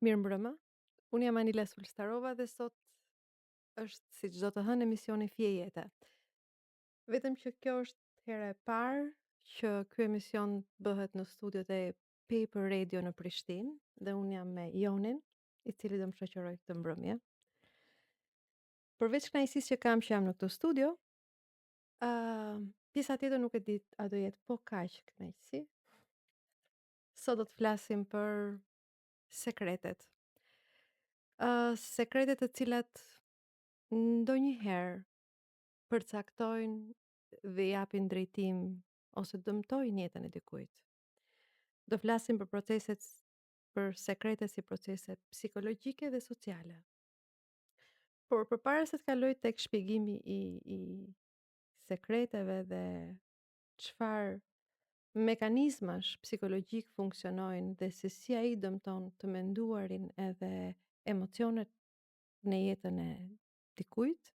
Mirëmbrëma. Unë jam Anila Sulstarova dhe sot është si çdo të hënë emisioni Fije Jete. Vetëm që kjo është hera e parë që ky emision bëhet në studiot e Paper Radio në Prishtinë dhe unë jam me Jonin, i cili do më shoqëroj këtë mbrëmje. Përveç kënaqësisë që kam që jam në këtë studio, pjesa tjetër nuk e di a do jetë po kaq kënaqësi. Sot do të flasim për sekretet. Sekretet të cilat ndonjëherë përcaktojnë dhe japin drejtim ose dëmtojnë jetën e dikujt. Do flasim për për sekrete si procese psikologjike dhe sociale. Por përpara se të kaloj tek shpjegimi i sekreteve dhe çfarë mekanizmash psikologjik funksionojnë dhe se si ai dëmton të menduarin edhe emocionet në jetën e dikujt,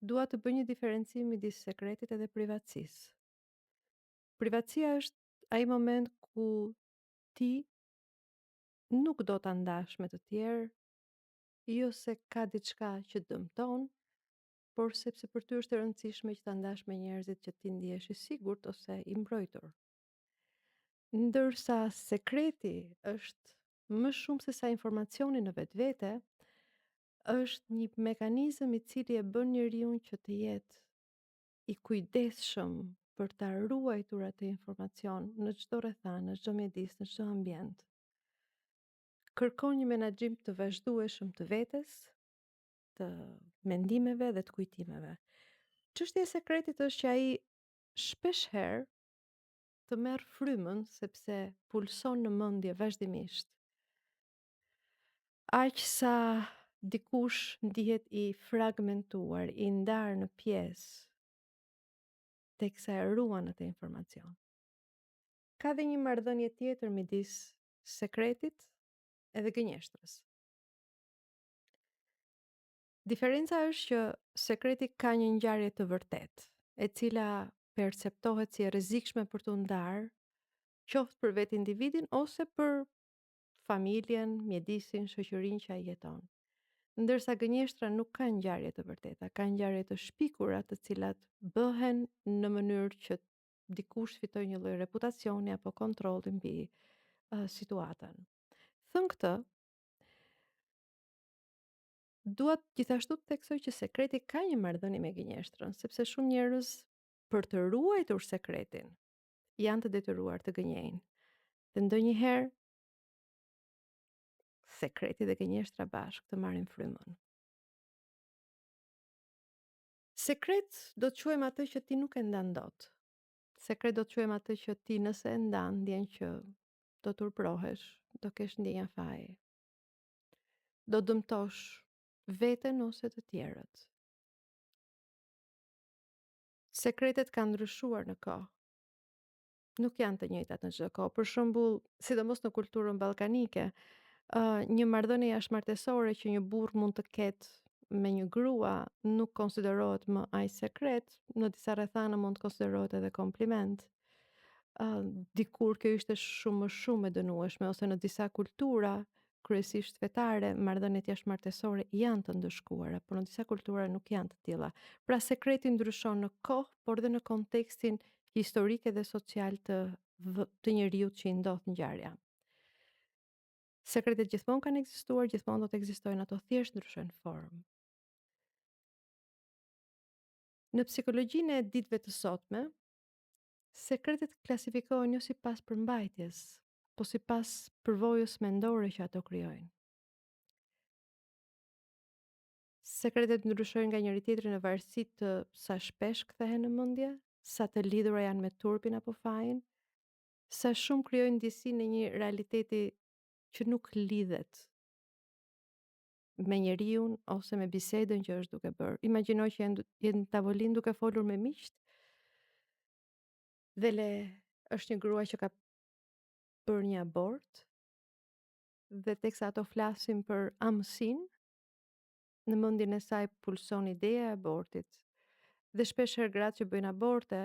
dua të bëj një diferencim midis sekretit edhe privatësisë. Privatësia është ai moment ku ti nuk do ta ndash me të tjerë, jo se ka diçka që dëmton, por sepse për ty është e rëndësishme që ta ndash me njerëzit që ti ndihesh i sigurt ose i mbrojtur. Ndërsa sekreti është më shumë se sa informacioni në vetvete, është një mekanizëm i cili e bën njeriu që të jetë i kujdesshëm për ta ruajtur atë informacion në çdo rrethana, në çdo mjedis, në çdo ambient. Kërkon një menaxhim të vazhdueshëm të vetes, të mendimeve dhe të kujtimeve. Çështja e sekretit është që ai shpesh herë të merr frymën sepse pulson në mendje vazhdimisht. Aq sa dikush ndihet i fragmentuar, i ndarë në pjesë, teksa e ruan atë informacion. Ka dhe një marrëdhënie tjetër midis sekretit edhe gënjeshtrës. Diferenca është që sekreti ka një ngjarje të vërtetë, e cila perceptohet si e rrezikshme për të ndarë, qoftë për vetë individin ose për familjen, mjedisin, shoqërinë që ai jeton. Ndërsa gënjeshtra nuk ka ngjarje të vërteta, ka ngjarje të shpikura të cilat bëhen në mënyrë që dikush fitoj një lloj reputacioni apo kontrolli mbi situatën. Thënë këtë, dua gjithashtu të theksoj që sekreti ka një marrëdhënie me gënjeshtrën, sepse shumë njerëz për të ruajtur sekretin janë të detyruar të gënjejnë. Dhe ndonjëherë sekreti dhe gënjeshtra bashkë të marrin frymën. Sekret do të quajmë atë që ti nuk e ndan dot. Sekret do të quajmë atë që ti nëse e ndan, ndjen që do të urprohesh, do kesh ndjenja faji. Do dëmtosh veten ose të tjerët. Sekretet kanë ndryshuar në kohë. Nuk janë të njëjtat në çdo kohë. Për shembull, sidomos në kulturën ballkanike, një marrëdhënie jashtëmartësore që një burr mund të ketë me një grua nuk konsiderohet më aq sekret, në disa rrethana mund të konsiderohet edhe kompliment. Dikur kjo ishte shumë më shumë e dënueshme, ose në disa kultura, kryesisht fetare, marrëdhëniet jashtëmartësore janë të ndëshkuara, por në disa kultura nuk janë të tilla. Pra sekreti ndryshon në kohë, por dhe në kontekstin historik dhe social të njeriut që i ndodh ngjarja. Sekretet gjithmonë kanë ekzistuar, gjithmonë do të ekzistojnë, ato thjesht ndryshojnë formë. Në psikologjinë e ditëve të sotme, sekretet klasifikohen jo sipas përmbajtjes, po sipas përvojës mendore që ato krijojnë. Sekretet ndryshojnë nga njëri tjetri në varësi të sa shpesh kthehen në mendje, sa të lidhura janë me turpin apo fajin, sa shumë krijojnë ndjesi në një realiteti që nuk lidhet me njeriu ose me bisedën që është duke bërë. Imagjino që je në tavolinë duke folur me miqt dhe është një grua që ka bërë një abort dhe teksa ato flasin për amësinë, në mendjen e saj pulson ideja e abortit. Dhe shpesh herë gratë që bëjnë aborte,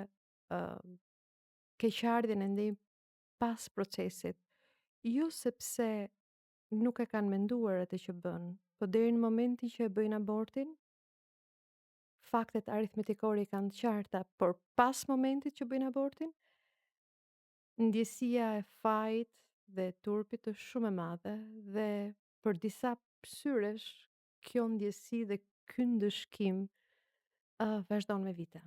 keqardhjen e ndejnë pas procesit, jo sepse nuk e kanë menduar atë që bën, po deri në momentin që e bëjnë abortin, faktet aritmetikore i kanë të qarta, por pas momentit që bëjnë abortin, ndjesia e fajit dhe e turpit është shumë e madhe dhe për disa psyresh kjo ndjesi dhe ky ndëshkim vazhdon me vite.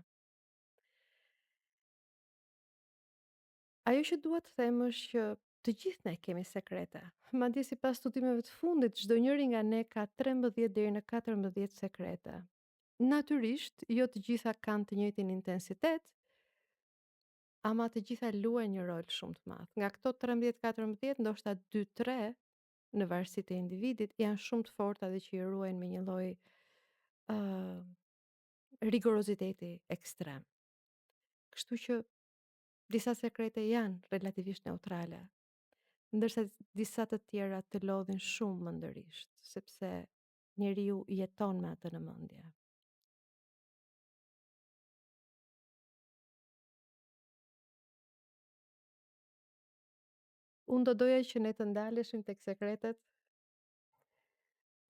Ajo që dua të them është që të gjithë ne kemi sekrete. Madje sipas studimeve të fundit, çdo njeri nga ne ka 13 deri në 14 sekrete. Natyrisht, jo të gjitha kanë të njëjtin intensitet, ama të gjitha luajnë një rol shumë të madh. Nga këto 13-14, ndoshta 2-3 në varësi të individit janë shumë të forta dhe që i ruajnë me një lloj ë rigoroziteti ekstrem. Kështu që disa sekrete janë relativisht neutrale, ndërsa disa të tjera të lodhin shumë mëndërisht, sepse njeriu jeton me atë në mendje. Unë do doja që ne të ndaleshim tek sekretet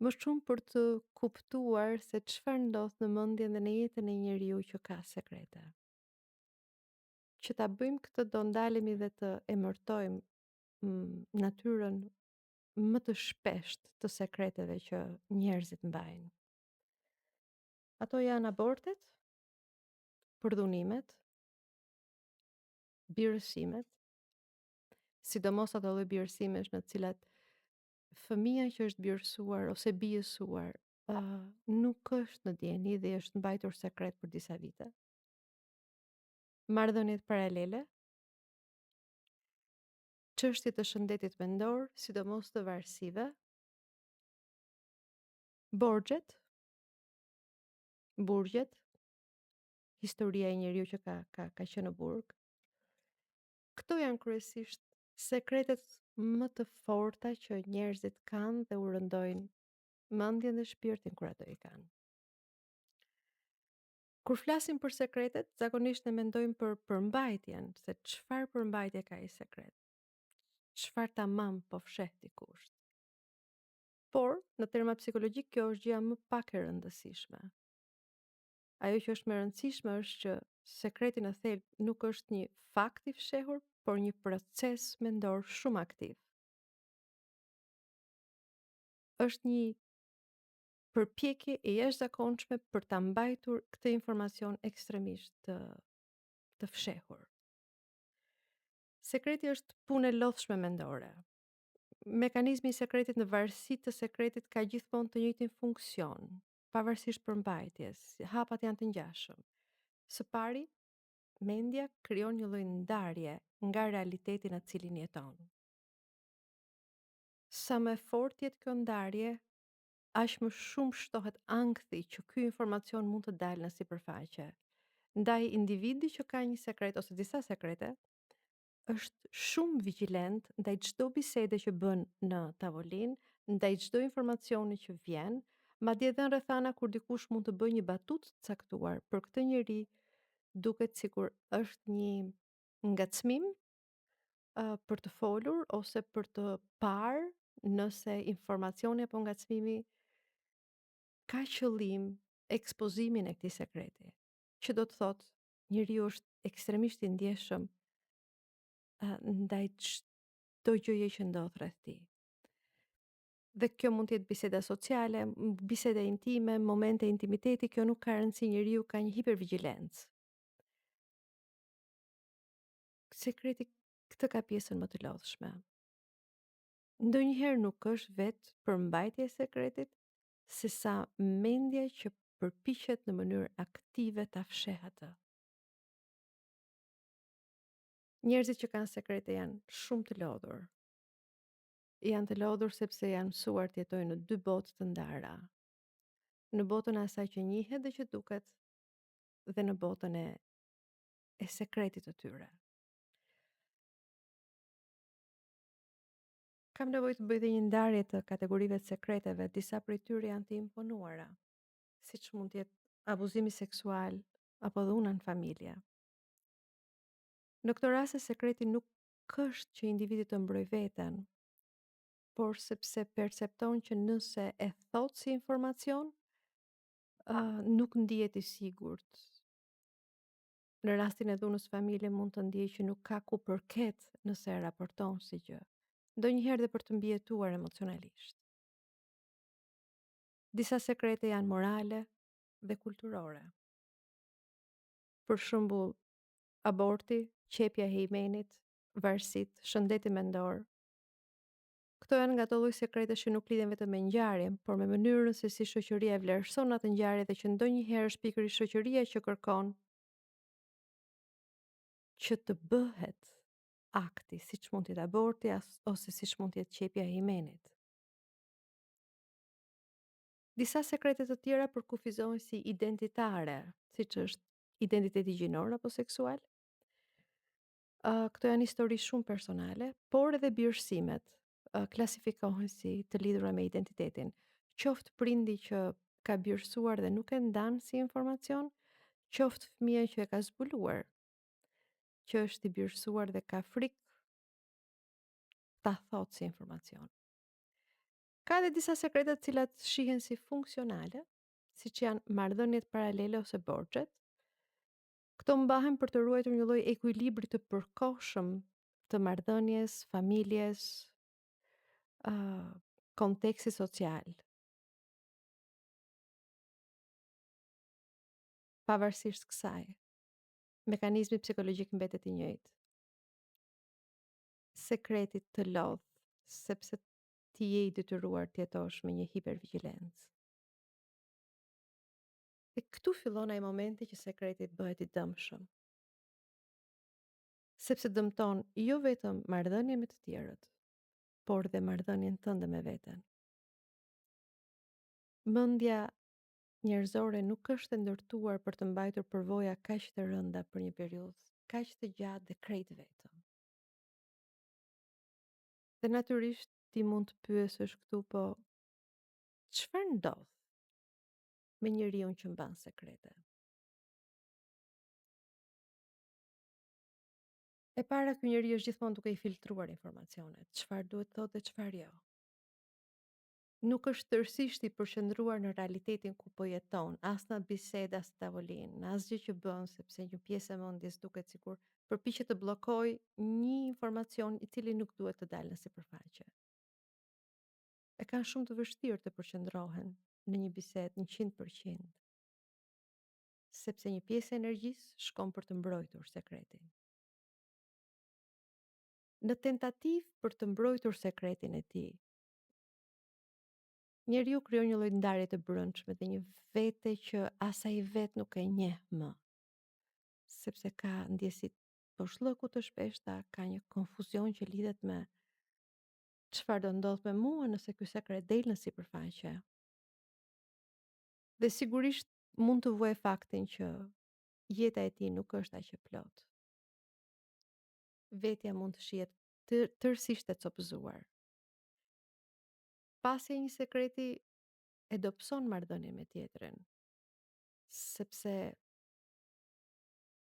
më shumë për të kuptuar se çfarë ndodh në mendjen dhe në jetën e njeriu që ka sekrete. Që ta bëjmë këtë do ndalemi dhe të emërtojmë natyrën më të shpesht të sekreteve që njerëzit mbajnë. Ato janë abortet, përdhunimet, birësimet, sidomos ato lloj birësimesh në të cilat fëmia që është birësuar ose bijësuar nuk është në dieni dhe është mbajtur sekret për disa vite. Marrëdhëniet paralele, çështjet e shëndetit mendor, sidomos të varësive, borxhet, burgjet, historia e njeriu që ka qenë në burg. Këto janë kryesisht sekretet më të forta që njerëzit kanë dhe u rëndojnë mendjen dhe shpirtin kur ato i kanë. Kur flasim për sekretet, zakonisht ne mendojmë për përmbajtjen, se çfarë përmbajtje ka ai sekret. Çfarë tamam po fsheh dikush. Por, në terma psikologjik, kjo është gjëja më pak e rëndësishme. Ajo që është më e rëndësishme është që sekreti në thelb nuk është një fakt i fshehur, por një proces mendor shumë aktiv. Është një përpjekje e jashtëzakonshme për ta mbajtur këtë informacion ekstremisht të fshehur. Sekreti është punë e lodhshme mendore. Mekanizmi i sekretit në varësi të sekretit ka gjithmonë të njëjtin funksion, pavarësisht përmbajtjes. Hapat janë të ngjashëm. Së pari, mendja krijon një lloj ndarje nga realiteti në cilin jeton. Sa më e fortë jetë kjo ndarje, aq më shumë shtohet ankthi që ky informacion mund të dalë në sipërfaqe. Ndaj individi që ka një sekret ose disa sekrete, është shumë vigjilent ndaj çdo bisede që bën në tavolinë, ndaj çdo informacioni që vjen, madje edhe në rrethana kur dikush mund të bëjë një batutë të caktuar për këtë njeri, duket sikur është një ngacmim për të folur ose për të parë nëse informacioni apo ngacmimi ka qëllim ekspozimin e këtij sekreti. Që do të thotë, njeriu është ekstremisht i ndjeshëm ndaj çdo gjëje që ndodh rreth tij. Dhe kjo mund të jetë biseda sociale, biseda intime, momente intimiteti, kjo nuk ka rëndësi, njeriu ka një hipervigjilencë. Sekreti këtë ka pjesën më të lodhshme. Ndonjëherë nuk është vetë përmbajtja e sekretit, sesa mendja që përpiqet në mënyrë aktive ta fshehë atë. Njerëzit që kanë sekrete janë shumë të lodhur. Janë të lodhur sepse janë mësuar të jetojnë në dy botë të ndara. Në botën e asaj që njihet dhe që duket dhe në botën e sekretit të tyre. Kam nevojë të bëj dhe një ndarje të kategorive të sekreteve, disa prej tyre janë të imponuara, siç mund të jetë abuzimi seksual apo dhuna në familje. Në këto raste sekreti nuk është që individi të mbrojë veten, por sepse percepton që nëse e thot si informacion, nuk ndihet i sigurt. Në rastin e dhunës familje mund të ndjejë që nuk ka ku përket nëse e raporton si gjë, ndonjëherë dhe për të mbijetuar emocionalisht. Disa sekrete janë morale dhe kulturore. Për shembull, aborti, qepja e himenit, varësitë, shëndeti mendor. Këto janë nga ato lloj sekretesh që nuk lidhen vetëm me ngjarjen, por me mënyrën se si shoqëria e vlerëson atë ngjarje dhe që ndonjëherë është pikërisht shoqëria që kërkon që të bëhet akti, siç mund të jetë aborti ose siç mund të jetë qepja e himenit. Disa sekrete të tjera përkufizohen si identitare, siç është identiteti gjinor apo seksual. Këto janë histori shumë personale, por edhe birësimet klasifikohen si të lidhura me identitetin. Qoftë prindi që ka birësuar dhe nuk e ndan si informacion, qoftë fëmia që e ka zbuluar, që është i birësuar dhe ka frikë ta thotë si informacion. Ka edhe disa sekrete të cilat shihen si funksionale, siç janë marrëdhëniet paralele ose borxhet. Këto mbahen për të ruajtur një lloj ekuilibri të përkohshëm të marrëdhënies, familjes, konteksti social. Pavarësisht kësaj, mekanizmi psikologjik mbetet i njëjtë. Sekreti të lodh, sepse ti je i detyruar të jetosh me një hipervigjilencë. Dhe këtu fillon ai momenti që sekreti të bëhet i dëmshëm. Sepse dëmton jo vetëm marrëdhënien me të tjerët, por dhe marrëdhënien tënde me veten. Mendja njerëzore nuk është e ndërtuar për të mbajtur përvoja kaq të rënda për një periudhë kaq të gjatë dhe krejt vetëm. Dhe natyrisht ti mund të pyesësh këtu, po çfarë ndodh me njeriu që mban sekrete? E para, ky njeri është gjithmonë duke i filtruar informacionet, çfarë duhet thotë dhe çfarë jo. Nuk është tërësisht i përqendruar në realitetin ku po jeton, as në bisedë, as në tavolinë, në asgjë që bën, sepse një pjesë e mendjes duket sikur përpiqet të bllokojë një informacion i cili nuk duhet të dalë në sipërfaqe. E kanë shumë të vështirë të përqendrohen në një bisedë 100%, sepse një pjesë e energjisë shkon për të mbrojtur sekretin. Në tentativë për të mbrojtur sekretin e tij, njeriu krijon një lloj ndarje të brendshme dhe një vete që as ai vet nuk e njeh më, sepse ka ndjesi poshllëku të shpeshta, ka një konfuzion që lidhet me çfarë do ndodh me mua nëse ky sekret del në sipërfaqe. Dhe sigurisht mund të vuajë faktin që jeta e tij nuk është aq e plotë. Vetja mund të shihet tërësisht e copëzuar. Pasi një sekreti e dobëson marrëdhënien me tjetrin, sepse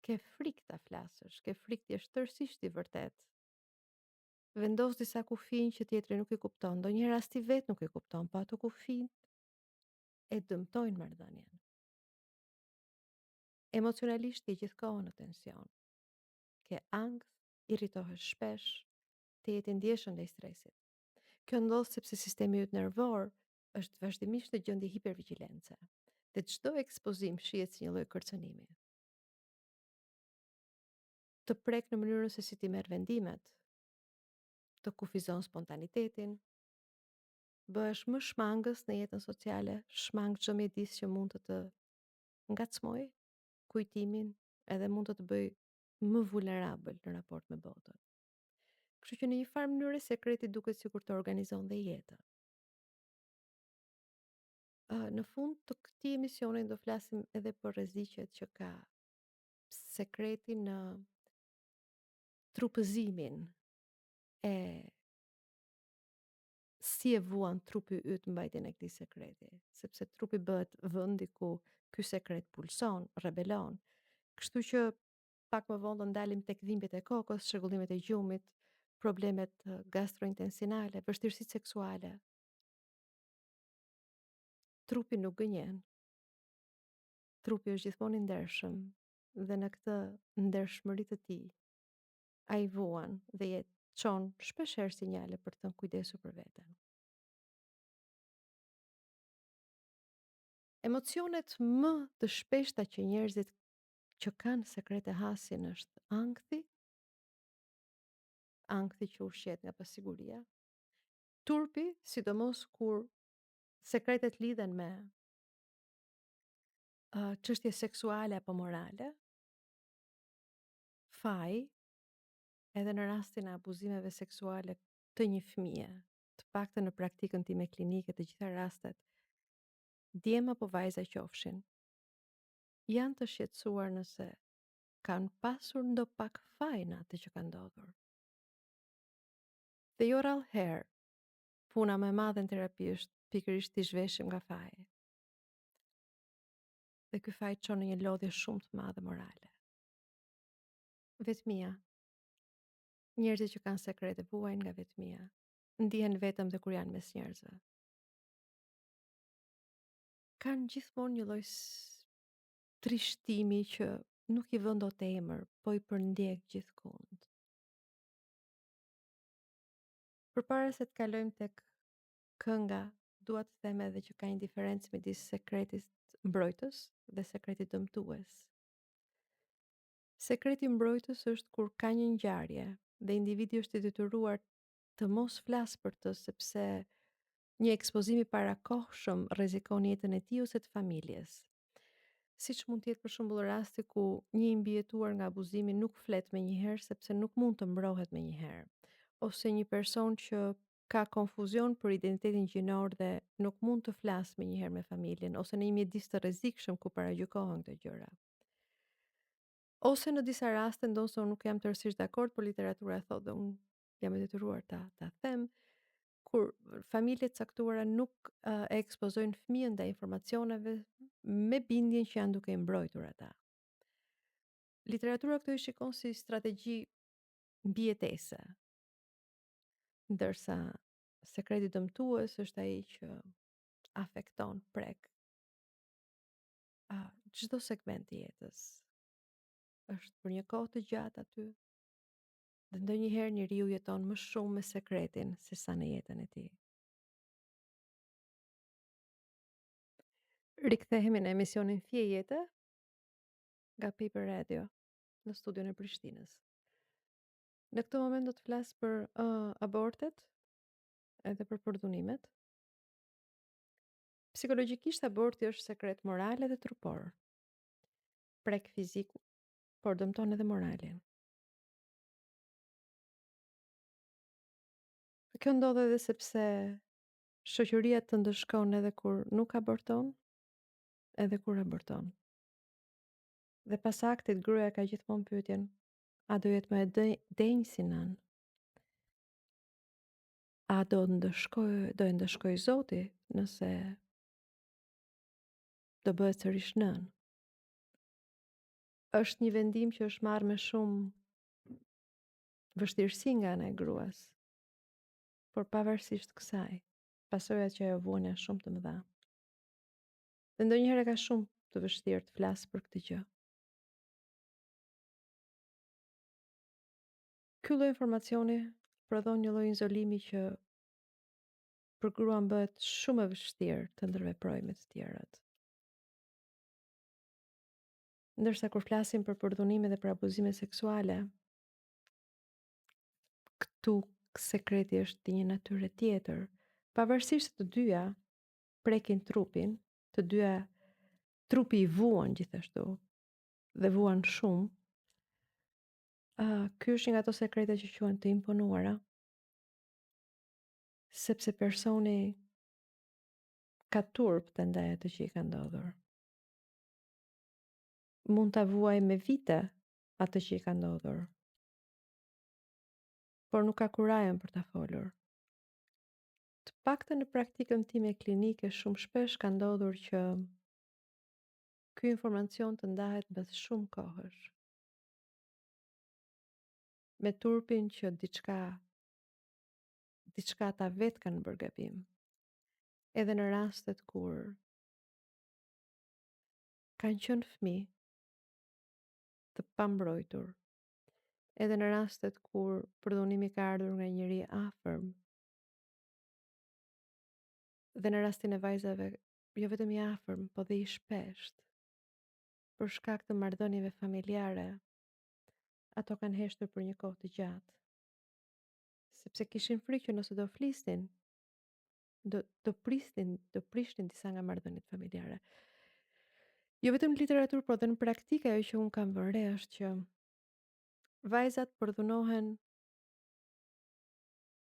ke frikë ta flasësh, ke frikë të jesh tërësisht i vërtet. Vendos disa kufij që tjetri nuk i kupton, ndonjëherë as ti vet nuk i kupton, po ato kufij e dëmtojnë marrëdhënien. Emocionalisht je gjithkohën në tension. Ke ankth, irritohesh shpesh, të jetë ndjeshëm ndaj stresit. Kjo ndodh sepse sistemi yt nervor është vazhdimisht në gjendje hipervigjilence dhe çdo ekspozim shihet si një lloj kërcënimi. Të prek në mënyrën se si ti merr vendimet, të kufizon spontanitetin, bëhesh më shmangës në jetën sociale, shmangë çdo mjedis që mund të ngacmoj kujtimin edhe mund të bëj më vulnerabël në raport me botën. Kështu që në një farë mënyre sekreti duket sikur të organizon dhe jetën. Në fund të këtij emisioni do flasim edhe për rreziqet që ka sekreti në trupëzimin e si e vuan trupi yt mbajtjen e këtij sekreti, sepse trupi bëhet vendi ku ky sekret pulson, rebelon. Kështu që pak më vonë do ndalim tek dhimbjet e kokës, çrregullimet e gjumit, problemet gastrointestinale, vështirësitë seksuale. Trupi nuk gënjen. Trupi është gjithmonë i ndershëm dhe në këtë ndershmëri të tij ai vuan dhe çon shpeshherë sinjale për të kujdesur për veten. Emocionet më të shpeshta që njerëzit që kanë sekrete hasin është ankthi që ushqet nga pasiguria, turpi, sidomos kur sekretet lidhen me çështje seksuale apo morale, faji, edhe në rastin e abuzimeve seksuale të një fëmie, të paktën në praktikën time klinike të gjitha rastet, djem apo vajza qofshin, janë të shqetësuar nëse kanë pasur ndo pak faj në atë që ka ndodhur. Dhe jo rallëherë, puna më e madhe në terapi është pikërisht t'i zhveshim nga faji. Dhe ky faj çon në një lodhje shumë të madhe morale. Vetmia. Njerëzit që kanë sekrete vuajnë nga vetmia. Ndihen vetëm dhe kur janë mes njerëzve. Kanë gjithmonë një lloj trishtimi që nuk i vën dot emër, po i përndjek gjithkund. Përpara se të kalojmë tek kënga, dua të them edhe që ka një diferencë midis sekretit mbrojtës dhe sekretit dëmtues. Sekreti mbrojtës është kur ka një ngjarje dhe individi është i detyruar të mos flas për të sepse një ekspozim i parakohshëm rrezikon jetën e tij ose të familjes. Siç mund të jetë për shembull rasti ku një i mbijetuar nga abuzimi nuk flet menjëherë sepse nuk mund të mbrohet menjëherë, ose një person që ka konfuzion për identitetin gjinor dhe nuk mund të flasë menjëherë me familjen, ose në një mjedis të rrezikshëm ku paragjykohen këto gjëra. Ose në disa raste, ndoshta unë nuk jam tërësisht dakord, por literatura thotë dhe unë jam e detyruar ta them, kur familje të caktuara nuk e ekspozojnë fëmijën ndaj informacioneve me bindjen që janë duke i mbrojtur ata. Literatura këto i shikon si strategji mbijetese, ndërsa sekreti dëmtues është ai që afekton, prek çdo segment të jetës. Është për një kohë të gjatë aty. Dhe ndonjëherë njeriu jeton më shumë me sekretin se sa në jetën e tij. Rikthehemi në emisionin Fije Jete nga Paper Radio në studion e Prishtinës. Në këtë moment do të flas për abortet edhe për përdhunimet. Psikologjikisht aborti është sekret moral edhe trupor. Prek fizik, por dëmton edhe moralin. Kjo ndodh edhe sepse shoqëria të ndëshkon edhe kur nuk aborton, edhe kur aborton. Dhe pas aktit gruaja ka gjithmonë pyetjen, a do jetë më e denjë si nën? A do e ndëshkoj Zoti nëse do bëhet sërish nën? Është një vendim që është marrë me shumë vështirësi nga ana e gruas. Por pavarësisht kësaj, pasojat që ajo vuan janë shumë të mëdha. Dhe ndonjëherë ka shumë të vështirë të flas për këtë gjë. Ky lloj informacioni prodhon një lloj izolimi që për gruan bëhet shumë e vështirë të ndërveprojë me të tjerët. Ndërsa kur flasim për përdhunime dhe për abuzime seksuale, këtu sekreti është një natyrë tjetër. Pavarësisht të dyja prekin trupin, të dyja trupi i vuan gjithashtu dhe vuan shumë. Ky është një nga ato sekrete që quhen të imponuara, sepse personi ka turp të ndaj atë që i ka ndodhur. Mund ta vuaj me vite atë që i ka ndodhur, por nuk ka kurajën për ta folur. Të paktën në praktikën time klinike shumë shpesh ka ndodhur që ky informacion të ndahet mbas shumë kohësh. Me turpin që diçka diçka ata vetë kanë bërë gabim. Edhe në rastet kur kanë qenë fëmijë të pambrojtur, edhe në rastet kur përdhunimi ka ardhur nga njëri afërm, dhe në rastin e vajzave jo vetëm i afërm, po dhe i shpesht, për shkak të marrëdhënieve familjare, ato kanë heshtur për një kohë të gjatë, sepse kishin frikë që nëse do flisnin, do prishnin disa nga marrëdhëniet familjare. Jo vetëm në literaturë, por edhe në praktikë ajo që un kam vënë re është që vajzat përdhunohen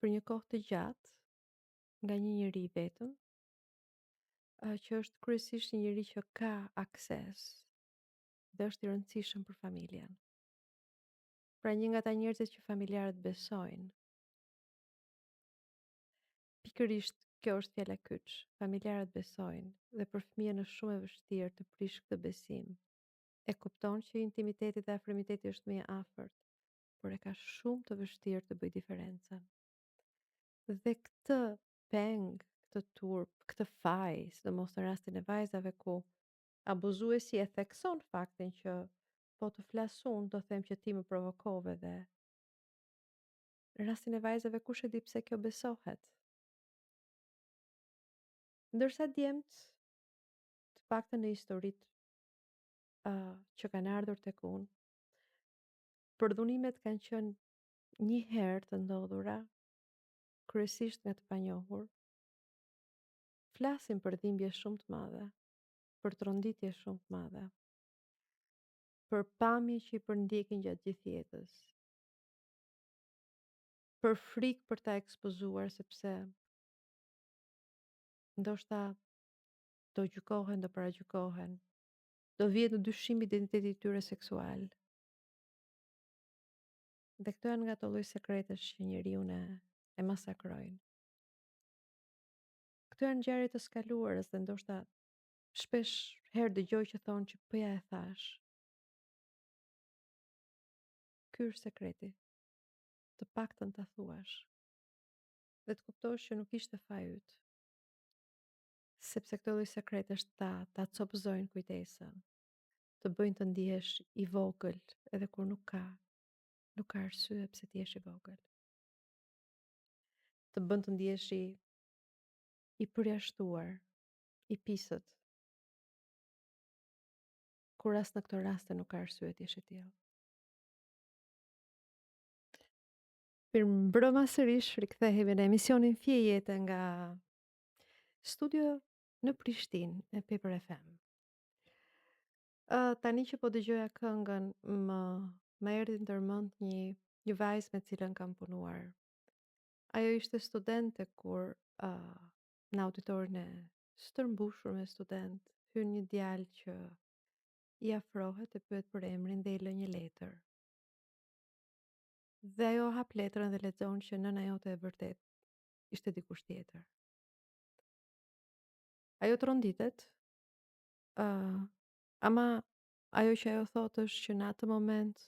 për një kohë të gjatë nga një njeri vetëm, që është kryesisht një njeri që ka akses dhe është i rëndësishëm për familjen. Pra një nga ata njerëzit që familjarët besojnë. Pikërisht kjo është fjala kyç. Familjarët besojnë dhe për fëmijën është shumë e vështirë të prish këtë besim. E kupton që intimiteti dhe afrimiteti është më i afërt, por e ka shumë të vështirë të bëjë diferencën. Dhe këtë peng, këtë turp, këtë faj, sidomos në rastin e vajzave ku abuzuesi e thekson faktin që po të flas unë, do them që ti më provokove dhe në rastin e vajzave kush e di pse kjo besohet. Ndërsa djemt, të paktën në historitë që kanë ardhur tek unë, përdhunimet kanë qenë një herë të ndodhura, kryesisht nga të panjohur. Flasim për dhimbje shumë të madhe, për tronditje shumë të madhe, për pamje që i përndjekin gjatë gjithë jetës, për frikë për ta ekspozuar sepse ndoshta do gjykohen, do paragjykohen, do vihet në dyshim identiteti i tyre seksual. Dhe këto janë nga ato lloj sekretesh që njeriu e masakrojnë. Këto janë ngjarje të skaluarës dhe ndoshta shpesh herë dëgjoj që thonë që po ja e thash. Ky është sekreti. Të paktën ta thuash. Dhe të kuptosh që nuk ishte faji yt. Sepse këto lloj sekretesh ta copëzojnë kujtesën, të bëjnë të ndihesh i vogël edhe kur nuk ka arsye pse ti jesh i vogël. Të bën të ndihesh i përjashtuar, i pisët. Kur as në këto raste nuk ka arsye ti jesh e tillë. Mirëmbrëma sërish, rikthehemi në emisionin Fije Jete nga studio në Prishtinë e Paper FM. Tani që po dëgjoja këngën, më erdhi ndërmend një vajzë me cilën kam punuar. Ajo ishte studente kur në auditorin e stërmbushur me student hyn një djalë që i afrohet e pyet për emrin dhe i lë një letër. Dhe ajo hap letrën dhe lexon që nëna jote e vërtet ishte dikush tjetër. Ajo tronditet, ama ajo që ajo thotë është që në atë moment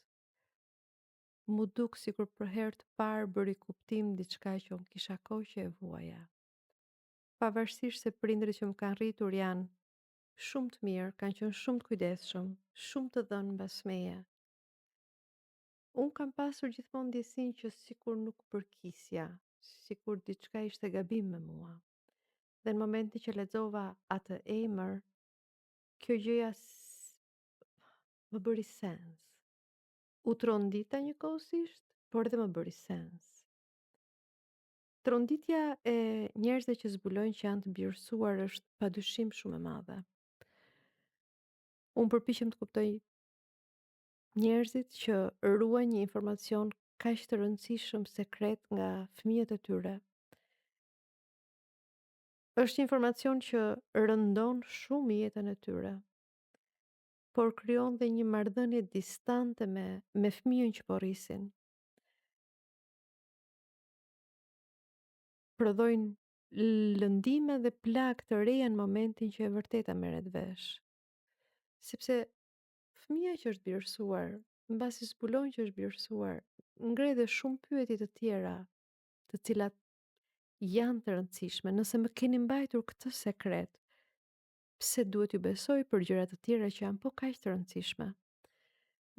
mu duk sikur për herë të parë bëri kuptim diçka që unë kisha kohë që e vuaja. Pavarësisht se prindrit që më kanë rritur janë shumë të mirë, kanë qenë shumë të kujdesshëm, shumë të dhënë mbas meje. Unë kam pasur gjithmonë ndjesinë që sikur nuk përkisja, sikur diçka ishte gabim me mua. Dhe në momentin që lexova atë emër, kjo gjëja më bëri sens. U trondita njëkohësisht, por edhe më bëri sens. Tronditja e njerëzve që zbulojnë që janë të birësuar është padyshim shumë e madhe. Unë përpiqem të kuptoj njerëzit që ruajnë një informacion kaq të rëndësishëm sekret nga fëmijët e tyre. Është një informacion që rëndon shumë jetën e tyre, por krijon dhe një marrëdhënie distante me fëmijën që po rrisin. Prodhojnë lëndime dhe plagë të reja në momentin që e vërteta merret vesh. Sepse fëmia që është birësuar, mbasi zbulon që është birësuar, ngre dhe shumë pyetje të tjera, të cilat janë të rëndësishme. Nëse më keni mbajtur këtë sekret, pse duhet ju besoj për gjëra të tjera që janë po kaq të rëndësishme?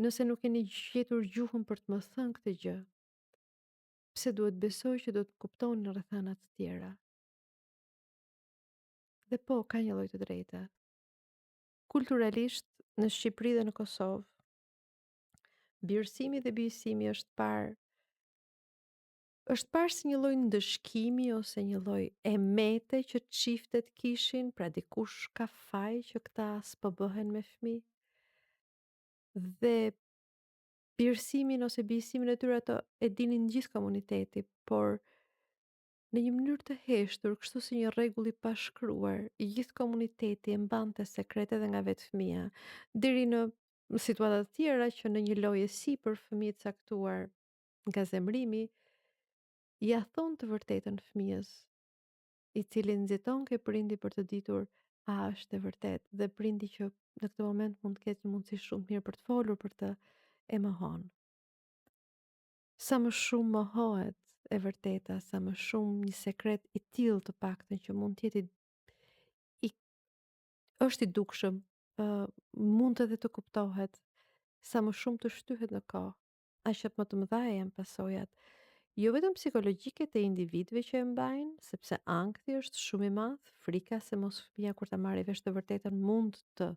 Nëse nuk keni gjetur gjuhën për të më thënë këtë gjë, pse duhet besoj që do të kuptoni në rrethana të tjera? Dhe po, ka një lloj të drejtë. Kulturalisht në Shqipëri dhe në Kosovë, birësimi dhe bijësimi është parë si një lloj ndëshkimi ose një lloj emete që çiftet kishin, pra dikush ka faj që këta s'po bëhen me fëmijë. Dhe birësimin ose bijësimin e tyre ato e dinin gjithë komuniteti, por në një mënyrë të heshtur, kështu si një rregull i pashkruar, i gjithë komuniteti e mbante sekret edhe nga vetë fëmia, deri në situata të tjera që në një lojë sipër fëmijë të caktuar nga zemrimi, ja thon të vërtetën fëmijës, i cili nxiton ke prindi për të ditur a është e vërtetë dhe prindi që në këtë moment mund të ketë një mundësi shumë të mirë për të folur për të e mohon. Sa më shumë mohohet e vërteta, sa më shumë një sekret i tillë të paktën që mund të jetë i është i dukshëm, ë mund edhe të kuptohet, sa më shumë të shtyhet në kohë, aq më të mëdha janë pasojat. Jo vetëm psikologjike të individëve që e mbajnë, sepse ankthi është shumë i madh, frika se mos fëmia kur ta marrë vesh të vërtetën mund të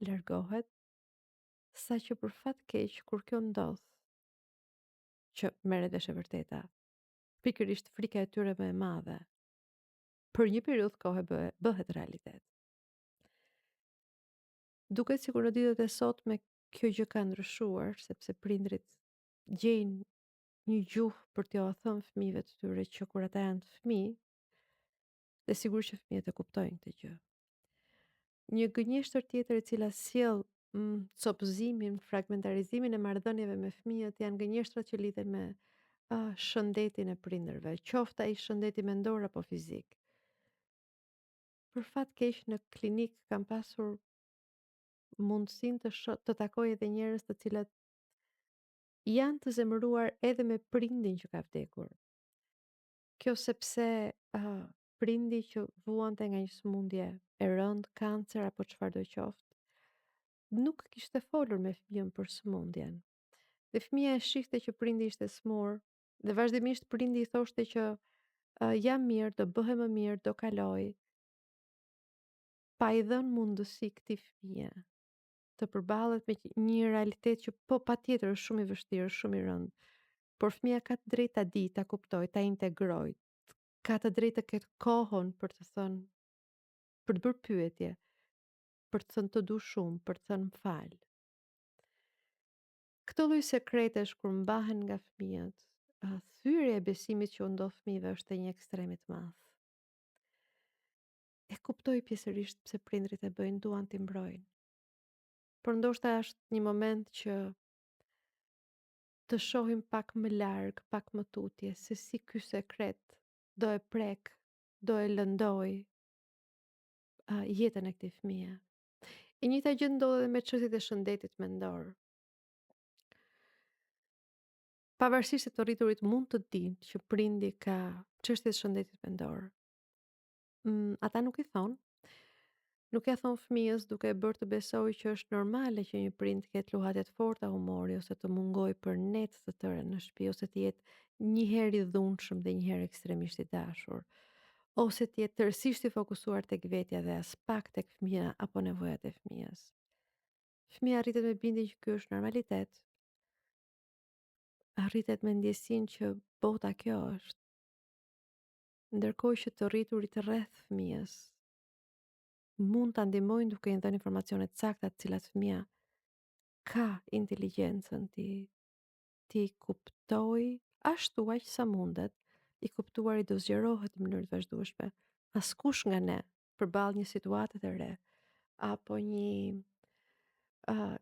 largohet, saqë për fat keq kur kjo ndodh, që merret vesh e vërteta, pikërisht frika e tyre më e madhe, për një periudhë kohe bëhet realitet. Duket sikur në ditët e sotme kjo gjë ka ndryshuar, sepse prindrit gjejnë një gjuhë për t'ia thënë fëmijëve të tyre që kur ata janë fëmijë, dhe sigurisht që fëmijët e kuptojnë këtë gjë. Një gënjeshtër tjetër e cila sjell copëzimin, fragmentarizimin e marrëdhënieve me fëmijët janë gënjeshtrat që lidhen me shëndetin e prindërve, qoftë ai shëndeti mendor apo fizik. Për fat keq në klinik kam pasur mundësinë të takoj edhe njerëz të cilët janë të zemëruar edhe me prindin që ka vdekur. Kjo sepse prindi që vuante nga një sëmundje e rëndë, kancer apo çfarëdo qoftë, nuk kishte folur me fëmijën për sëmundjen. Dhe fëmia e shihte që prindi ishte smur dhe vazhdimisht prindi i thoshte që jam mirë, do bëhem më mirë, do kaloj, pa i dhënë mundësi këtij fëmije të përballet me një realitet që po patjetër është shumë i vështirë, shumë i rëndë. Por fëmia ka të drejtë ta di, ta kuptoj, ta integroj, ka të drejtë të ketë kohën për të thënë, për të bërë pyetje, për të thënë të du shumë, për të thënë m'fal. Këto lloj sekretesh kur mbahen nga fëmijët, thyrja e besimit që u ndodh fëmijëve është e një ekstremi të madh. E kuptoj pjesërisht pse prindrit e bëjnë, duan t'i mbrojnë. Por ndoshta është një moment që të shohim pak më larg, pak më tutje, se si ky sekret do e prek, do e lëndoj jetën e këtij fëmije. E njëjta gjë ndodh edhe me çështjet e shëndetit mendor. Pavarësisht se të rriturit mund të dinë që prindi ka çështje të shëndetit mendor, ata nuk i thonë. Nuk ja thon fëmijës duke e bërë të besojë që është normale që një prind të ketë luhatje të forta humori ose të mungojë për net të tëre në shtëpi ose të jetë një herë i dhunshëm dhe një herë ekstremisht i dashur, ose të jetë tërësisht i fokusuar tek vetja dhe as pak tek fëmia apo nevojat e fëmijës. Fëmia arritet me bindjen që ky është normalitet, arritet me ndjesinë që bota kjo është, ndërkohë që të rriturit rreth fëmijës mund ta ndihmojnë duke i dhënë informacione të sakta të cilat fëmia ka inteligjencën ti kuptoj ashtu aq sa mundet, i kuptuar i do zgjerohet në mënyrë të vazhdueshme. Askush nga ne përballë një situate të re apo një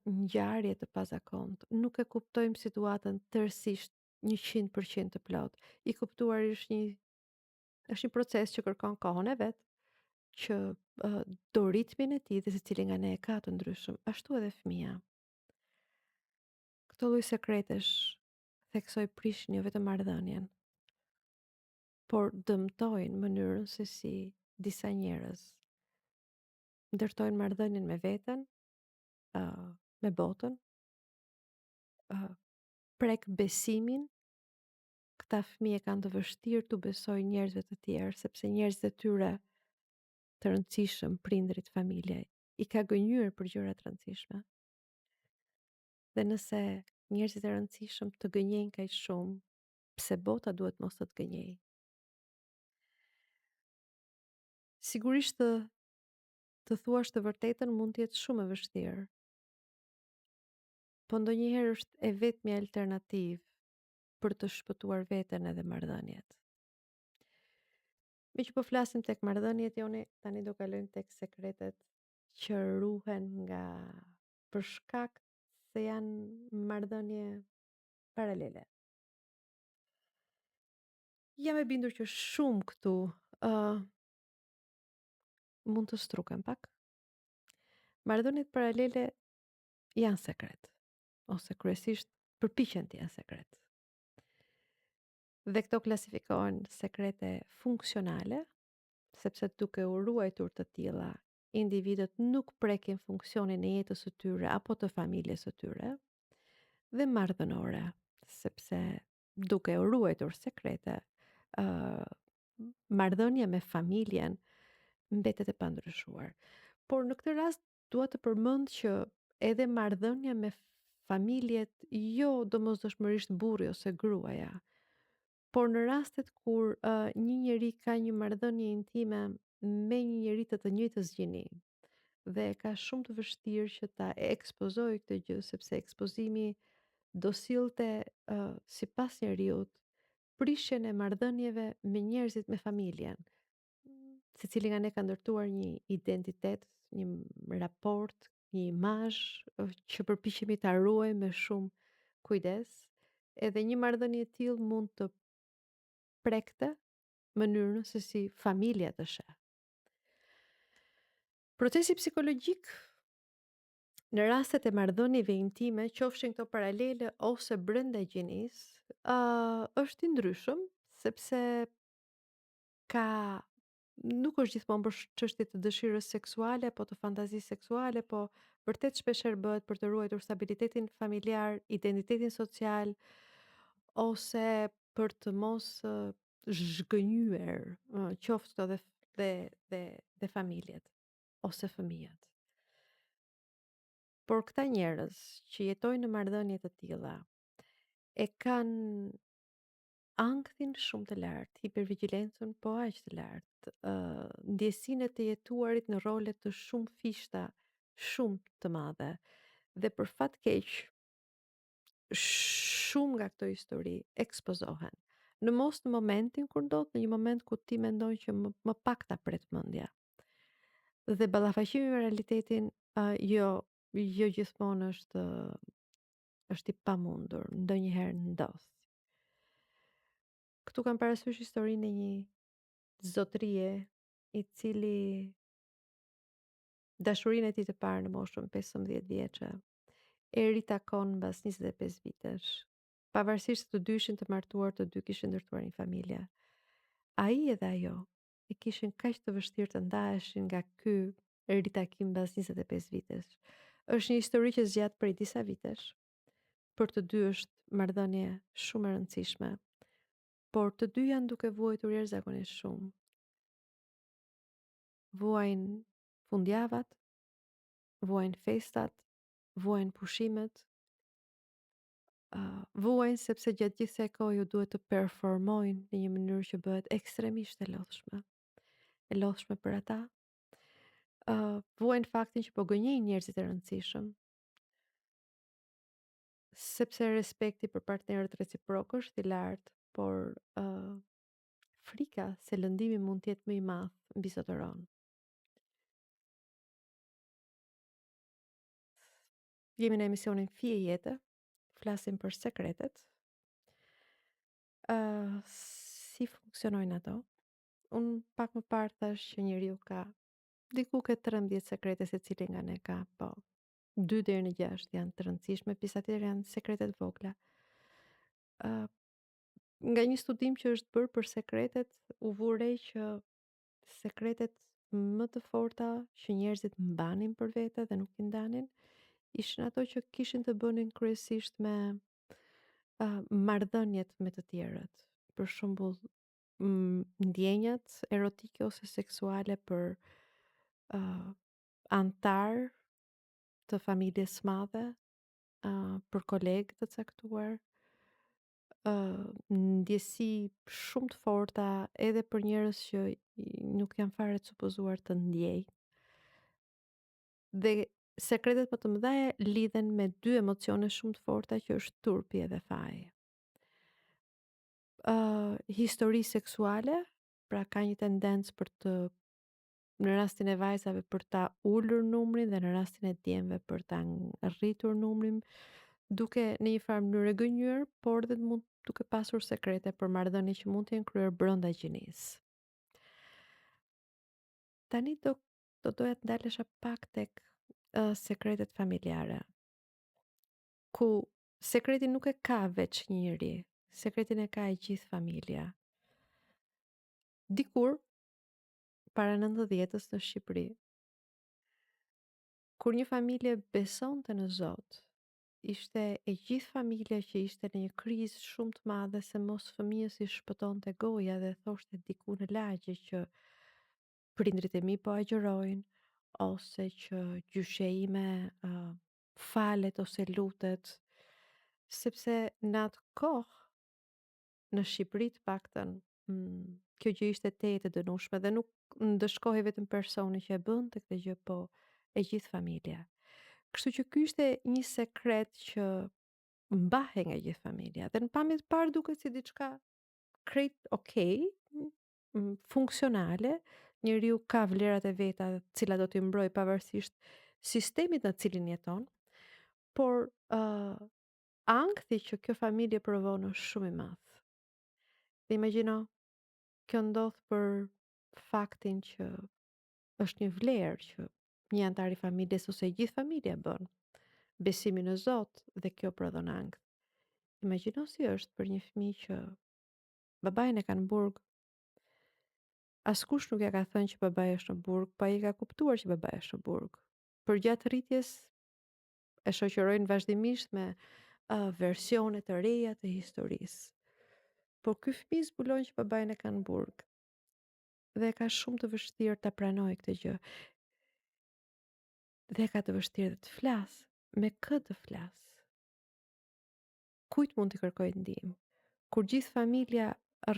ngjarje të pazakontë, nuk e kuptojmë situatën tërësisht 100% të plot. I kuptuar është një proces që kërkon kohën e vet, që do ritmin e tij dhe secili nga ne e ka të ndryshëm, ashtu edhe fëmia. Këto lloj sekretesh theksoj prishin jo vetëm marrëdhënien, por dëmtojnë mënyrën se si disa njerëz ndërtojnë marrëdhënien me veten, ë, me botën, ë, prek besimin. Këta fëmijë kanë të vështirë tu besojë njerëzve të tjerë, sepse njerëzit e tyre të rëndësishëm, prindrit, familja, i ka gënjur për gjëra të rëndësishme. Dhe nëse njerëzit e rëndësishëm të gënjejnë kaq shumë, pse bota duhet mos të gënjejë? Sigurisht të thuash të vërtetën mund të jetë shumë e vështirë, po ndonjëherë është e vetmja alternativë për të shpëtuar veten edhe marrëdhëniet. Me që po flasim tek marrëdhëniet joni, tani do kalojmë tek sekretet që ruhen nga për shkak se janë marrëdhënie paralele. Jam e bindur që shumë këtu mund të struken pak. Marrëdhëniet paralele janë sekret, ose kryesisht përpiqen të jenë sekret. Dhe këto klasifikohen sekrete funksionale, sepse duke u ruajtur të tilla, individët nuk prekin funksionin e jetës së tyre apo të familjes së tyre, dhe marrëdhënore, sepse duke u ruajtur sekrete, ë marrëdhënia me familjen mbetet e pandryshuar. Por në këtë rast dua të përmend që edhe marrëdhënia me familjet, jo domosdoshmërisht burri ose gruaja, por në rastet kur një njeri ka një marrëdhënie intime me një njeri të njëjtës gjini dhe ka shumë të vështirë që ta ekspozojë këtë gjë, sepse ekspozimi do sillte sipas njeriut prishjen e marrëdhënieve me njerëzit, me familjen. Secili nga ne ka ndërtuar një identitet, një raport, një imazh që përpiqemi ta ruajmë me shumë kujdes. Edhe një marrëdhënie e tillë mund të prekte mënyrën se si familja të sheh. Procesi psikologjik në rastet e marrëdhënieve intime, qofshin këto paralele ose brenda gjinisë, është i ndryshëm, sepse ka nuk është gjithmonë për çështje të dëshirës seksuale apo të fantazisë seksuale, po vërtet shpeshherë bëhet për të ruajtur stabilitetin familjar, identitetin social, ose për të mos zhgënjyer qoftë këto dhe familjet ose fëmijët. Por këta njerëz që jetojnë në marrëdhënie të tilla e kanë ankthin shumë të lartë, hipervigjilencën po aq të lartë, ndjesinë e të jetuarit në role të shumë fishta, shumë të madhe. Dhe për fat keq, shumë nga këto histori ekspozohen. Në mos në momentin kur ndodh, në një moment ku ti mendon që më pak ta pret mendja. Dhe ballafaqimi me realitetin, jo gjithmonë është i pamundur, ndonjëherë ndodh. Këtu kam parasysh historinë e një zotërie i cili dashurinë e tij të parë në moshën 15 vjeçe e ritakon mbas 25 vitesh. Pavarësisht se të dy ishin të martuar, të dy kishin ndërtuar një familje. Ai edhe ajo e kishin kaq të vështirë të ndaheshin nga ky ritakim mbas 25 vitesh. Është një histori që zgjat prej disa vitesh. Për të dy është marrëdhënie shumë e rëndësishme, por të dy janë duke vuajtur jashtëzakonisht shumë. Vuajnë fundjavat, vuajnë festat, vuajnë pushimet, vuajnë sepse gjatë gjithë kësaj kohe ju duhet të performojnë në një mënyrë që bëhet ekstremisht e lodhshme. E lodhshme për ata. Vuajnë faktin që po gënjejnë njerëzit e rëndësishëm, sepse respekti për partnerët reciprok është i lartë, por frika se lëndimi mund të jetë më i madh mbi sotëron. Jemi në emisionin Fije Jete, flasim për sekretet. Si funksionojnë ato? Unë pak më parë thash që njeriu ka diku ke 13 sekrete secili nga ne ka, po 2 deri në 6 janë të rëndësishme, pjesa tjetër janë sekretet vogla. Nga një studim që është bërë për sekretet, u vu re që sekretet më të forta që njerëzit mbanin për vete dhe nuk i ndanin, ishin ato që kishin të bënin kryesisht me marrëdhëniet me të tjerët. Për shembull, ndjenjat erotike ose seksuale për antar të familjes së madhe, për kolegë të caktuar, ndjesi shumë të forta edhe për njerëz që nuk janë fare të supozuar të ndjejnë. Dhe sekretet më të mëdha lidhen me dy emocione shumë të forta që është turpi edhe faji. Histori seksuale, pra ka një tendencë për të, në rastin e vajzave për ta ulur numrin dhe në rastin e djemve për ta rritur numrin, duke në një farë mënyrë e gënjur, por dhe mund duke pasur sekrete për marrëdhënie që mund të jenë kryer brenda gjinisë. Tani do doja të ndalesha pak tek sekretet familjare, ku sekretin nuk e ka veç njëri, sekretin e ka e gjithë familja. Dikur, para 90-s në Shqipëri, kur një familje besonte në Zot, ishte e gjithë familja që ishte në një krizë shumë të madhe se mos fëmijës i shpëtonte goja dhe thoshte diku në lagje që prindrit e mi po agjërojnë, ose që gjyshja ime falet ose lutet, sepse në atë kohë në Shqipëri të paktën, kjo gjë ishte tejet e dënueshme dhe nuk ndëshkohej vetëm personi që e bënte këtë gjë, po e gjithë familja. Kështu që ky ishte një sekret që mbahej nga gjithë familja dhe në pamje të parë duket si diçka krejt okay, funksionale, njeriu ka vlerat e veta të cilat do t'i mbrojë pavarësisht sistemit në cilin jeton, por ankthi që kjo familje provon është shumë i madh. Dhe imagjino, kjo ndodh për faktin që është një vlerë që një antar i familjes ose e gjithë familja bën. Besimi në Zot dhe kjo prodhon ankth. Imagjino si është për një fëmijë që babain e ka në burg. Askush nuk ja ka thënë që babai është në burg, pa i ka kuptuar që babai është në burg. Për gjatë rritjes e shoqërojnë vazhdimisht me versione të reja të historisë. Por ky fëmijë zbulon që babain e ka në burg dhe ka shumë të vështirë ta pranojë këtë gjë. Dhe ka të vështirë të flas, me kë të flas. Kujt mund të kërkojë ndihmë? Kur gjithë familja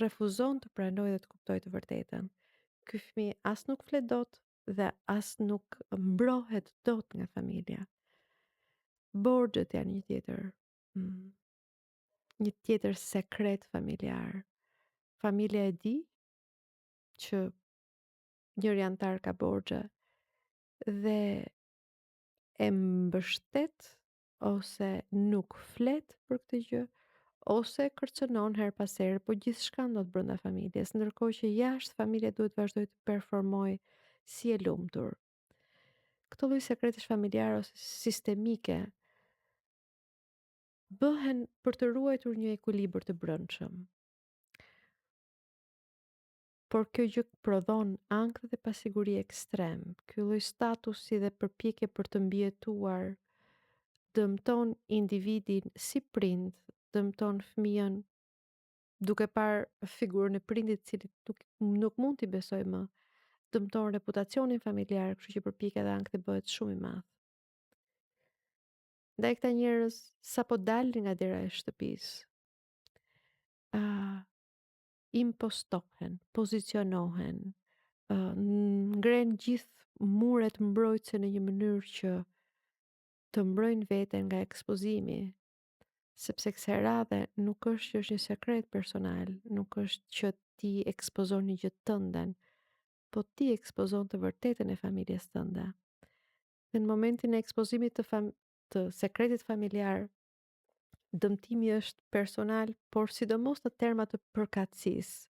refuzon të pranojë dhe të kuptojë të vërtetën, ky fëmijë as nuk flet dot dhe as nuk mbrohet dot nga familja. Borxhet janë një tjetër sekret familjar. Familja e di që njëri antar ka borxhe dhe e mbështet ose nuk flet për këtë gjë ose kërcënon her pas here, po gjithçka ndodh brenda familjes, ndërkohë që jashtë familja duhet vazhdoj të performoj si e lumtur. Këto lloj sekretesh familjare ose sistemike bëhen për të ruajtur një ekuilibër të brendshëm. Por kjo gjë prodhon ankth dhe pasiguri ekstrem. Ky lloj statusi dhe përpjekje për të mbijetuar dëmton individin si prind, dëmton fëmijën duke parë figurën e prindit cili nuk mund t'i besoj më, dëmton reputacionin familjar, kështu që përpjekja dhe ankthi bëhet shumë i madh. Ndaj këta njerëz sapo dalin nga dera e shtëpisë, impostohen, pozicionohen, ngren gjithë muret mbrojtëse në një mënyrë që të mbrojnë veten nga ekspozimi, sepse kësaj radhe nuk është që është një sekret personal, nuk është që ti ekspozon një gjë tënden, po ti ekspozon të vërtetën e familjes tënde. Dhe në momentin e ekspozimit të sekretit familjar, dëmtimi është personal, por sidomos në terma të përkatësisë,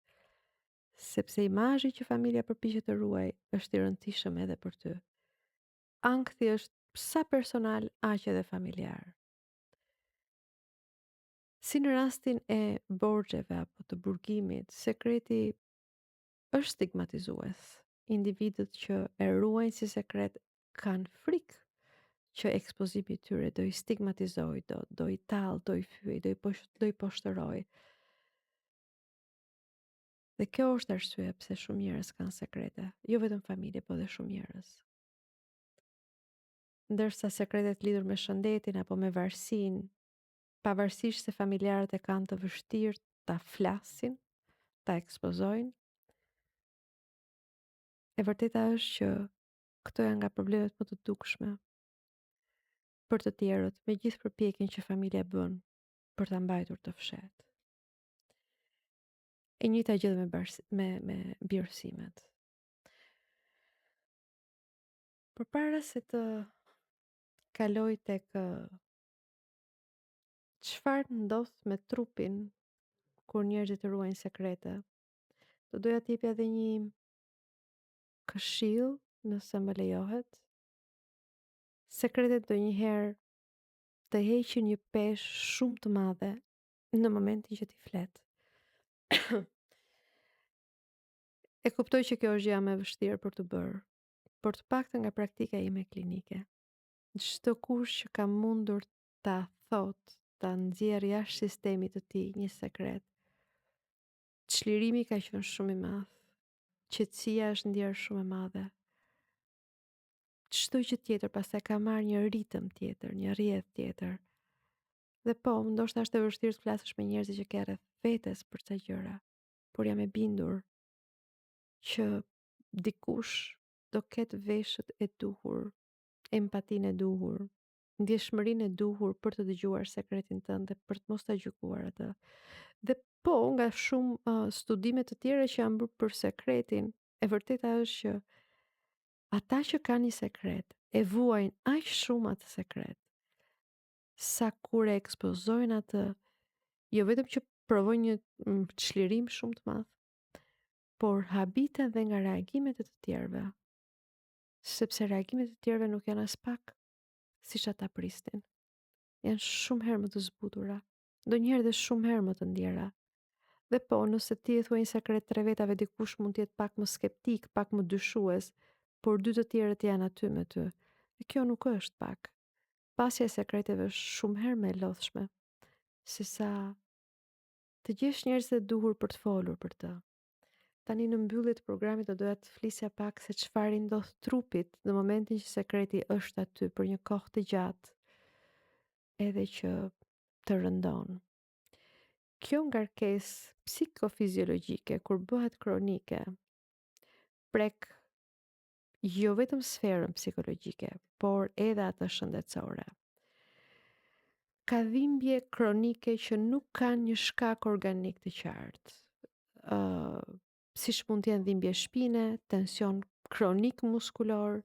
sepse imazhi që familja përpiqet të ruajë është i rëndësishëm edhe për ty. Ankthi është sa personal aq edhe familjar. Si në rastin e borxheve apo të burgimit, sekreti është stigmatizues. Individët që e ruajnë si sekret kanë frikë që ekspozimi i tyre do i stigmatizoj, do i tall, do i fyej, do i poshtëroj. Dhe kjo është arsye pse shumë njerëz kanë sekrete, jo vetëm familje, po dhe shumë njerëz. Ndërsa sekretet lidhur me shëndetin apo me varësinë, pavarësisht se familjarët e kanë të vështirë ta flasin, ta ekspozojnë, e vërteta është që këto janë nga problemet më të dukshme për të tjerët, me gjithë përpjekjen që familja bën për ta mbajtur të fshehtë. E njëjta gjë me me birësimet. Përpara se të kaloj tek çfarë ndodh me trupin kur njerëzit ruajnë sekrete, do doja të jepja edhe një këshill, nëse më lejohet. Sekretet ndonjëherë të heqin një peshë shumë të madhe në momentin që ti flet. E kuptoj që kjo është gjëja më e vështirë për të bërë, por të paktën nga praktika ime klinike. Çdo kush që ka mundur ta thot, ta nxjerrë jashtë sistemit të tij një sekret, çlirimi ka qenë shumë i madh. Qetësia është ndjerë shumë e madhe. Çdo gjë tjetër pastaj ka marrë një ritëm tjetër, një rrjedh tjetër. Dhe po, ndoshta është e vështirë të flasësh me njerëzit që ke rreth vetes për ca gjëra, por jam e bindur që dikush do ketë veshët e duhur, empatinë e duhur, ndjeshmërinë e duhur për të dëgjuar sekretin tënd dhe për të mos ta gjykuar atë. Dhe po, nga shumë studime të tjera që janë bërë për sekretin, e vërteta është që ata që kanë një sekret e vuajnë aq shumë atë sekret, sa kur e ekspozojnë atë, jo vetëm që provojnë një çlirim shumë të madh, por habiten dhe nga reagimet e të tjerëve, sepse reagimet e të tjerëve nuk janë as pak siç ata prisnin. Janë shumë herë më të zbutura, ndonjëherë dhe shumë herë më të ndjera. Dhe po, nëse ti e thua një sekret tre vetave, dikush mund të jetë pak më skeptik, pak më dyshues, por dy të tjerët janë aty me ty. Dhe kjo nuk është pak. Pasja e sekreteve është shumë herë më e lodhshme, se sa të gjesh njerëz të duhur për të folur për të. Tani në mbyllje të programit do doja të flisja pak se çfarë i ndodh trupit në momentin që sekreti është aty për një kohë të gjatë, edhe që të rëndon. Kjo ngarkesë psikofiziologjike kur bëhet kronike, prek jo vetëm sferën psikologjike, por edhe atë shëndetësore. Ka dhimbje kronike që nuk kanë një shkak organik të qartë. Siç mund të jenë dhimbje shpine, tension kronik muskulor,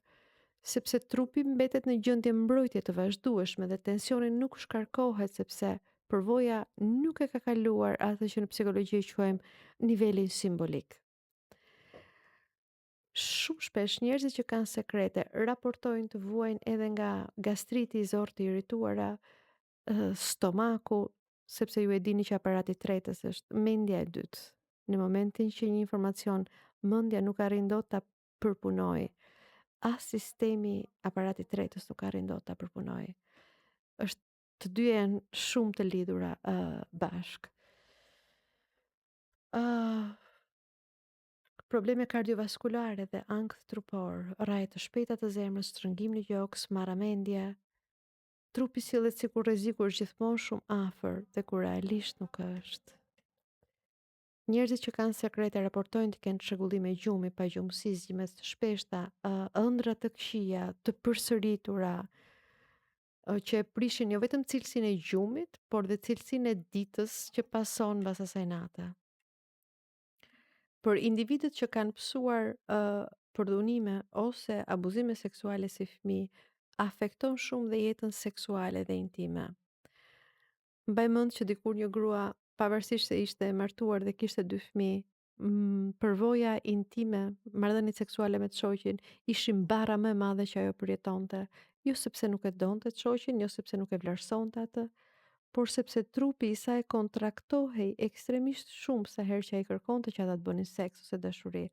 sepse trupi mbetet në gjendje mbrojtje të vazhdueshme dhe tensioni nuk shkarkohet sepse përvoja nuk e ka kaluar atë që në psikologji quajmë nivelin simbolik. Shumë shpesh njerëzit që kanë sekrete raportojnë të vuajnë edhe nga gastriti, zorë të irrituara, stomaku, sepse ju e dini që aparati tretës është mendja e dytë. Në momentin që një informacion mendja nuk arrin dot ta përpunojë, as sistemi aparati tretës nuk arrin dot ta përpunojë. Është të dyja janë shumë të lidhura bashk. Probleme kardiovaskulare dhe ankth trupor, rraje të shpejta të zemrës, shtrëngim në gjoks, marramendje. Trupi sillet sikur rreziku është gjithmonë shumë afër dhe kur realisht nuk është. Njerëzit që kanë sekrete raportojnë të kenë çrregullime gjumi, pagjumësi, zgjimet të shpeshta, ëndra të këqija, të përsëritura, që e prishin jo vetëm cilësinë e gjumit, por dhe cilësinë e ditës që pason mbas asaj nate. Për individët që kanë pësuar përdhunime ose abuzime seksuale si fëmijë, afekton shumë dhe jetën seksuale dhe intime. Mbaj mend që dikur një grua, pavarësisht se ishte e martuar dhe kishte 2 fëmijë, përvoja intime, marrëdhëniet seksuale me të shoqin, ishin barra më e madhe që ajo përjetonte, jo sepse nuk e donte të shoqin, jo sepse nuk e vlerësonte atë, por sepse trupi i saj kontraktohej ekstremisht shumë sa herë që ai kërkonte që ata të bënin seks ose dashuri,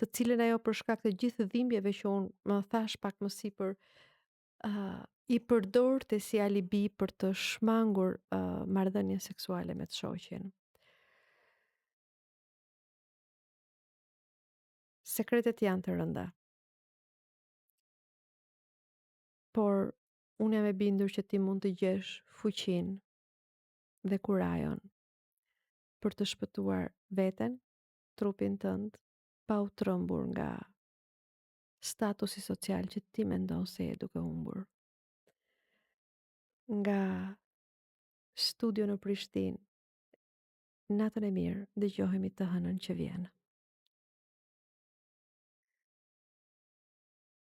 të cilën ajo për shkak të gjithë dhimbjeve që unë më thash pak më sipër, i përdorte si alibi për të shmangur marrëdhënien seksuale me të shoqin. Sekretet janë të rënda, por unë jam e bindur që ti mund të gjesh fuqinë dhe kurajon për të shpëtuar veten, trupin tënd, pa u trembur nga statusi social që ti mendon se je duke humbur. Nga studio në Prishtinë, natën e mirë, dëgjohemi të hënën që vjen.